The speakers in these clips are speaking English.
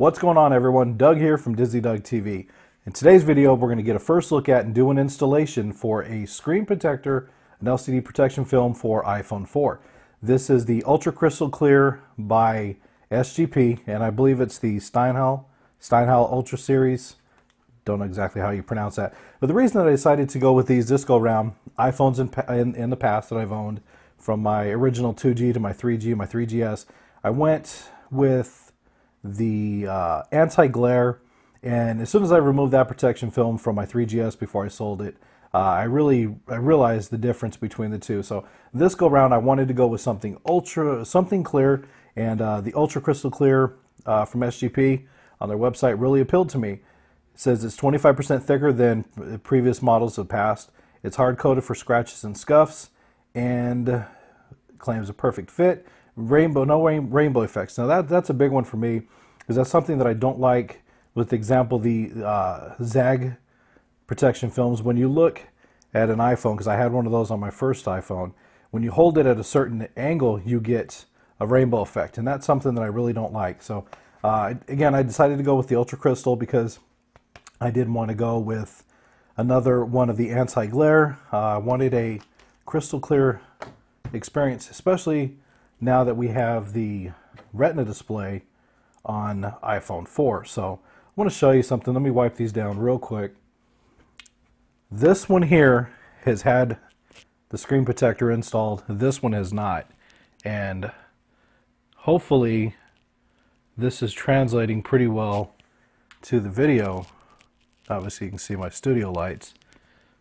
What's going on, everyone? Doug here from Disney Doug TV. In today's video, we're going to get a first look at and do an installation for a screen protector, an LCD protection film for iPhone 4. This is the Ultra Crystal Clear by SGP, and I believe it's the Steinhal Ultra Series. Don't know exactly how you pronounce that. But the reason that I decided to go with these this go around, iPhones in the past that I've owned, from my original 2G to my 3G, my 3GS, I went with the anti-glare, and as soon as I removed that protection film from my 3GS before I sold it, I realized the difference between the two. So this go round, I wanted to go with something clear, and the Ultra Crystal Clear from SGP on their website really appealed to me. It says it's 25% thicker than previous models of past. It's hard coated for scratches and scuffs, and claims a perfect fit. No rainbow effects. Now that's a big one for me, because that's something that I don't like with, example, the zag protection films. When you look at an iPhone, because I had one of those on my first iPhone, when you hold it at a certain angle, you get a rainbow effect, and that's something that I really don't like. So again, I decided to go with the Ultra Crystal because I didn't want to go with another one of the anti-glare. I wanted a crystal clear experience, especially now that we have the Retina display on iPhone 4. So I want to show you something. Let me wipe these down real quick. This one here has had the screen protector installed. This one has not. And hopefully this is translating pretty well to the video. Obviously you can see my studio lights,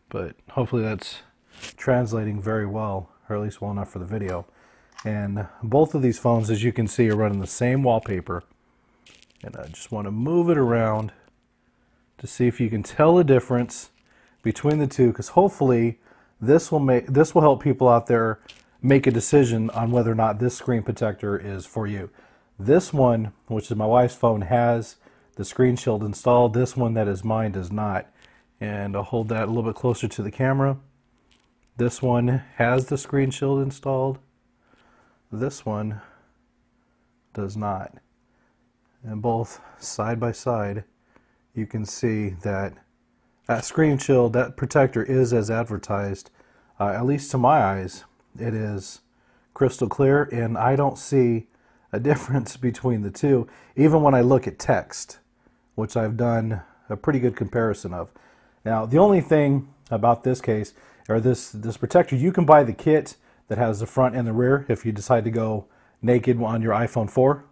but hopefully that's translating very well, or at least well enough for the video. And both of these phones, as you can see, are running the same wallpaper. And I just want to move it around to see if you can tell the difference between the two, because hopefully this will help people out there make a decision on whether or not this screen protector is for you. This one, which is my wife's phone, has the screen shield installed. This one that is mine does not. And I'll hold that a little bit closer to the camera. This one has the screen shield installed. This one does not. And both side by side, you can see that that screen shield, that protector, is as advertised. At least to my eyes, it is crystal clear, and I don't see a difference between the two, even when I look at text, which I've done a pretty good comparison of. Now, the only thing about this case, or this protector, you can buy the kit that has the front and the rear if you decide to go naked on your iPhone 4.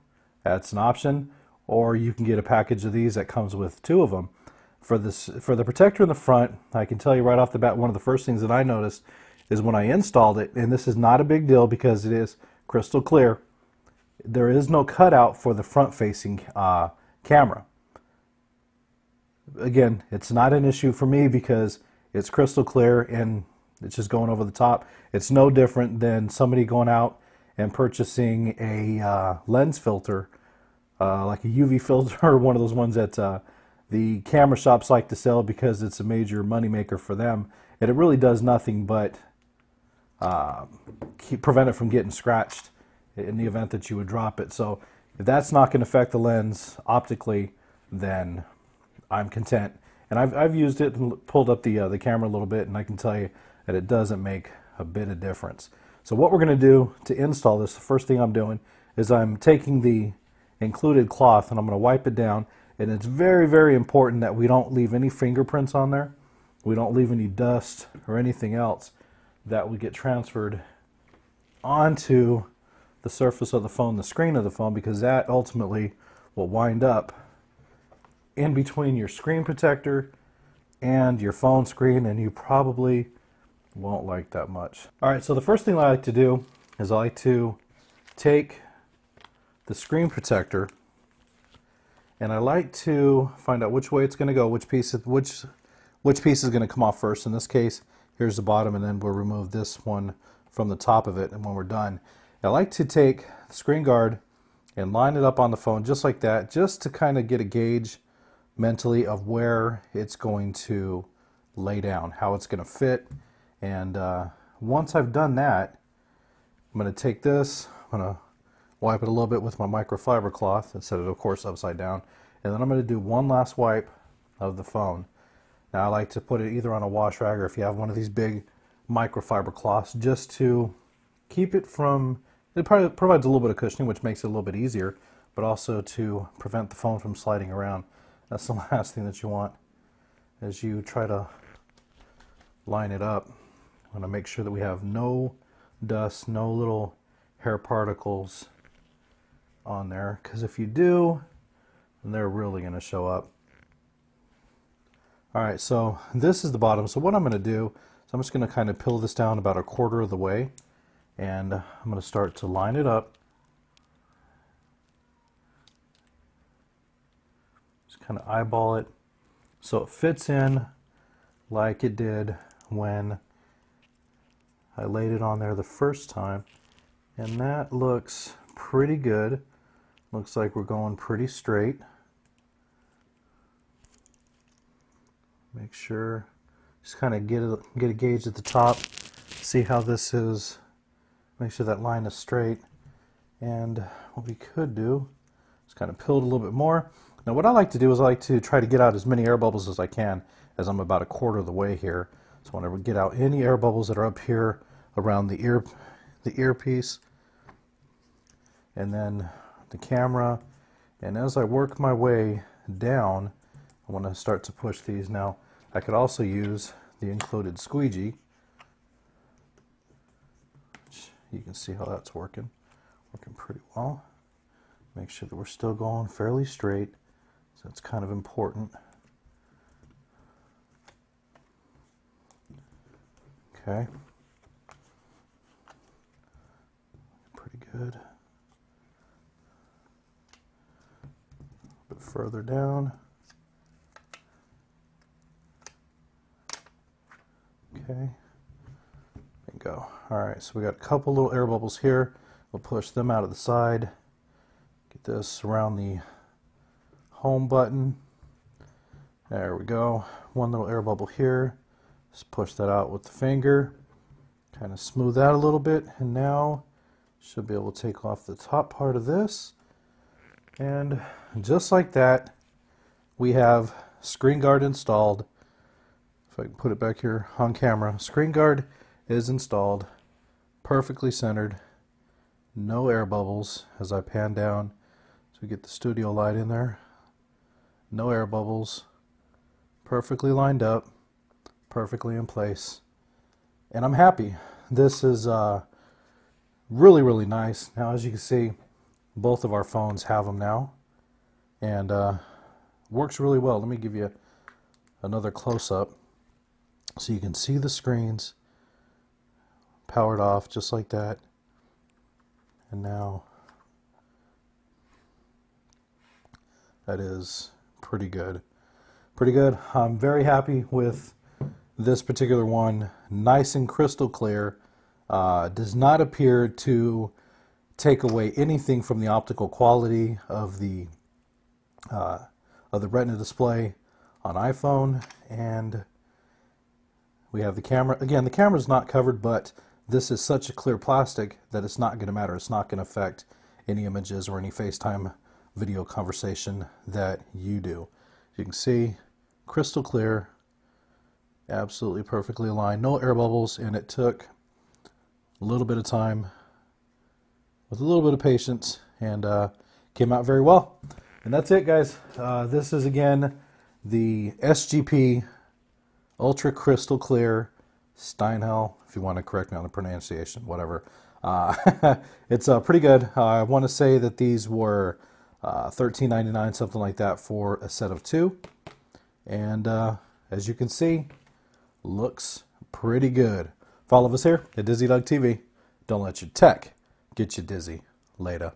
That's an option. Or you can get a package of these that comes with two of them. For the protector in the front, I can tell you right off the bat, one of the first things that I noticed is when I installed it, and this is not a big deal because it is crystal clear, there is no cutout for the front-facing camera. Again, it's not an issue for me because it's crystal clear and it's just going over the top. It's no different than somebody going out and purchasing a lens filter, like a UV filter, or one of those ones that the camera shops like to sell because it's a major moneymaker for them. And it really does nothing but prevent it from getting scratched in the event that you would drop it. So if that's not going to affect the lens optically, then I'm content. And I've used it and pulled up the camera a little bit, and I can tell you that it doesn't make a bit of difference. So what we're going to do to install this, the first thing I'm doing is I'm taking the included cloth and I'm going to wipe it down. And it's very, very important that we don't leave any fingerprints on there. We don't leave any dust or anything else that would get transferred onto the surface of the phone, the screen of the phone, because that ultimately will wind up in between your screen protector and your phone screen, and you probably won't like that much. Alright, so the first thing I like to do is I like to take the screen protector and I like to find out which way it's going to go, which piece is going to come off first. In this case, here's the bottom, and then we'll remove this one from the top of it. And when we're done, I like to take the screen guard and line it up on the phone just like that, just to kind of get a gauge mentally of where it's going to lay down, how it's going to fit. And once I've done that, I'm going to take this, I'm going to wipe it a little bit with my microfiber cloth and set it, of course, upside down. And then I'm going to do one last wipe of the phone. Now I like to put it either on a wash rag or if you have one of these big microfiber cloths, just to keep it from, it probably provides a little bit of cushioning, which makes it a little bit easier, but also to prevent the phone from sliding around. That's the last thing that you want as you try to line it up. I want to make sure that we have no dust, no little hair particles on there, because if you do, then they're really going to show up. Alright, so this is the bottom. So what I'm going to do is I'm just going to kind of peel this down about 1/4 of the way, and I'm going to start to line it up. Just kind of eyeball it so it fits in like it did when I laid it on there the first time. And that looks pretty good. Looks like we're going pretty straight. Make sure, just kind of get a gauge at the top, see how this is, make sure that line is straight. And what we could do is kind of peel it a little bit more. Now what I like to do is I like to try to get out as many air bubbles as I can, as I'm about 1/4 of the way here. So I want to get out any air bubbles that are up here around the earpiece, and then the camera. And as I work my way down, I want to start to push these. Now I could also use the included squeegee, which you can see how that's working pretty well. Make sure that we're still going fairly straight, so it's kind of important. Okay, pretty good. A bit further down. Okay, bingo. Alright, so we got a couple little air bubbles here. We'll push them out of the side. Get this around the home button. There we go. One little air bubble here. Just push that out with the finger. Kind of smooth that a little bit. And now should be able to take off the top part of this. And just like that, we have screen guard installed. If I can put it back here on camera, screen guard is installed, perfectly centered, no air bubbles as I pan down so we get the studio light in there. No air bubbles, perfectly lined up, perfectly in place, and I'm happy. This is really, really nice. Now, as you can see, both of our phones have them now, and works really well. Let me give you another close-up so you can see the screens powered off just like that. And now that is pretty good. Pretty good. I'm very happy with this particular one. Nice and crystal clear. Does not appear to take away anything from the optical quality of the Retina display on iPhone. And we have the camera. Again, the camera is not covered, but this is such a clear plastic that it's not going to matter. It's not going to affect any images or any FaceTime video conversation that you do. You can see crystal clear, absolutely perfectly aligned, no air bubbles, and it took a little bit of time with a little bit of patience, and came out very well. And that's it, guys. This is again the SGP Ultra Crystal Clear Steinhell, if you want to correct me on the pronunciation, whatever. It's pretty good. I want to say that these were $13.99, something like that, for a set of 2. And as you can see, looks pretty good. Follow us here at Dizzy Doug TV. Don't let your tech get you dizzy. Later.